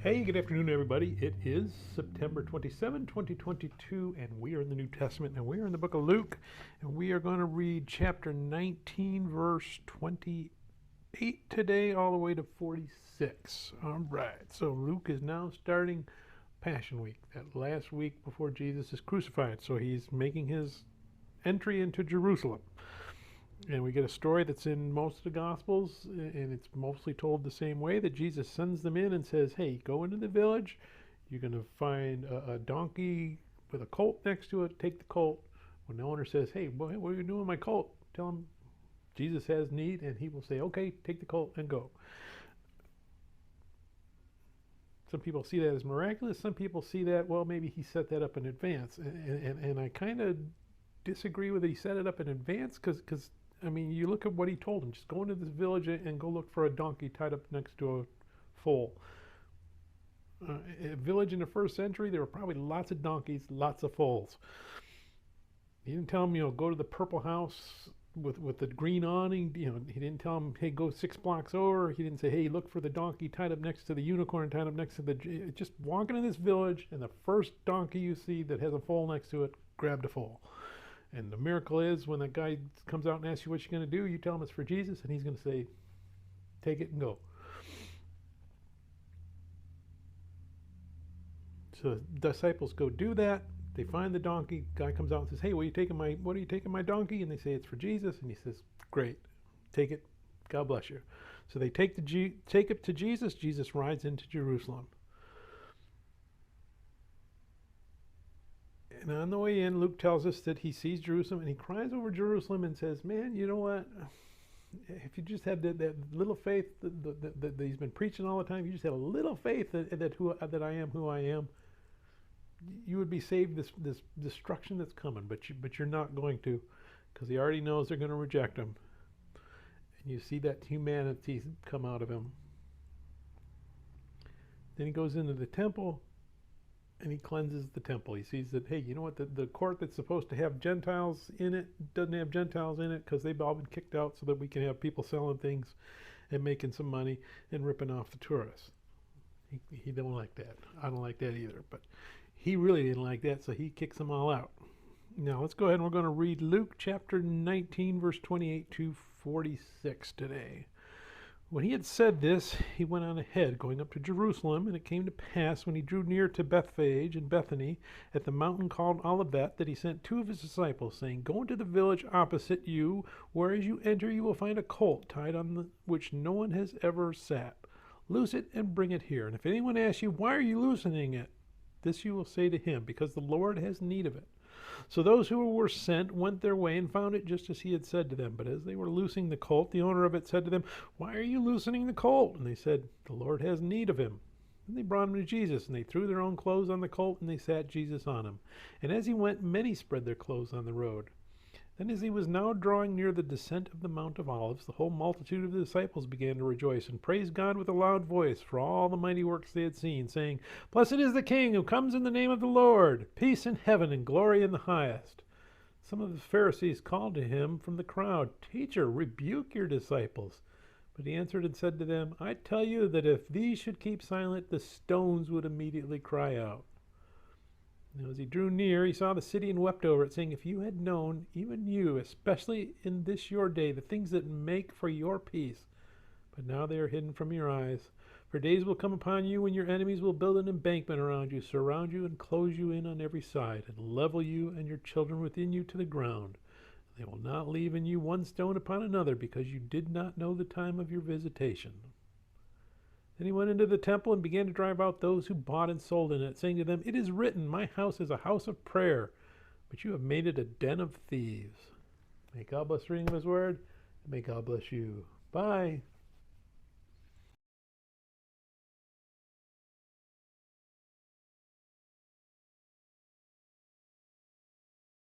Hey, good afternoon, everybody. It is September 27, 2022, and we are in the New Testament, and we are in the book of Luke, and we are going to read chapter 19, verse 28 today, all the way to 46. All right, so Luke is now starting Passion Week, that last week before Jesus is crucified. So he's making his entry into Jerusalem. And we get a story that's in most of the Gospels, and it's mostly told the same way, that Jesus sends them in and says, hey, go into the village. You're going to find a donkey with a colt next to it. Take the colt. When the owner says, hey, what are you doing with my colt? Tell him Jesus has need, and he will say, okay, take the colt and go. Some people see that as miraculous. Some people see that, well, maybe he set that up in advance. And I kind of disagree with it. He set it up in advance because I mean, you look at what he told him. Just go into this village and go look for a donkey tied up next to a foal. A village in the first century, there were probably lots of donkeys, lots of foals. He didn't tell him, go to the purple house with the green awning. He didn't tell him, hey, go 6 blocks over. He didn't say, hey, look for the donkey tied up next to the unicorn, tied up next to the... Just walk into this village, and the first donkey you see that has a foal next to it, grab the foal. And the miracle is, when that guy comes out and asks you what you're going to do, you tell him it's for Jesus, and he's going to say, take it and go. So the disciples go do that. They find the donkey. Guy comes out and says, hey, what are you taking my donkey? And they say, it's for Jesus. And he says, great, take it. God bless you. So they take it to Jesus. Jesus rides into Jerusalem. And on the way in, Luke tells us that he sees Jerusalem and he cries over Jerusalem and says, man, you know what? If you just had that little faith that he's been preaching all the time, you just had a little faith that I am who I am, you would be saved this destruction that's coming. But you're not going to, because he already knows they're going to reject him. And you see that humanity come out of him. Then he goes into the temple. And he cleanses the temple. He sees that, hey, you know what? The court that's supposed to have Gentiles in it doesn't have Gentiles in it because they've all been kicked out so that we can have people selling things and making some money and ripping off the tourists. He don't like that. I don't like that either. But he really didn't like that, so he kicks them all out. Now, let's go ahead and we're going to read Luke chapter 19, verse 28 to 46 today. When he had said this, he went on ahead, going up to Jerusalem, and it came to pass, when he drew near to Bethphage and Bethany, at the mountain called Olivet, that he sent 2 of his disciples, saying, go into the village opposite you, where as you enter you will find a colt tied on which no one has ever sat. Loose it and bring it here. And if anyone asks you, why are you loosening it? This you will say to him, because the Lord has need of it. So those who were sent went their way and found it just as he had said to them. But as they were loosing the colt, the owner of it said to them, why are you loosening the colt? And they said, the Lord has need of him. And they brought him to Jesus, and they threw their own clothes on the colt, and they sat Jesus on him. And as he went, many spread their clothes on the road. Then as he was now drawing near the descent of the Mount of Olives, the whole multitude of the disciples began to rejoice and praise God with a loud voice for all the mighty works they had seen, saying, blessed is the King who comes in the name of the Lord, peace in heaven and glory in the highest. Some of the Pharisees called to him from the crowd, Teacher, rebuke your disciples. But he answered and said to them, I tell you that if these should keep silent, the stones would immediately cry out. Now, as he drew near, he saw the city and wept over it, saying, if you had known, even you, especially in this your day, the things that make for your peace, but now they are hidden from your eyes. For days will come upon you when your enemies will build an embankment around you, surround you, and close you in on every side, and level you and your children within you to the ground. They will not leave in you one stone upon another, because you did not know the time of your visitation. Then he went into the temple and began to drive out those who bought and sold in it, saying to them, it is written, my house is a house of prayer, but you have made it a den of thieves. May God bless the reading of his word, and may God bless you. Bye.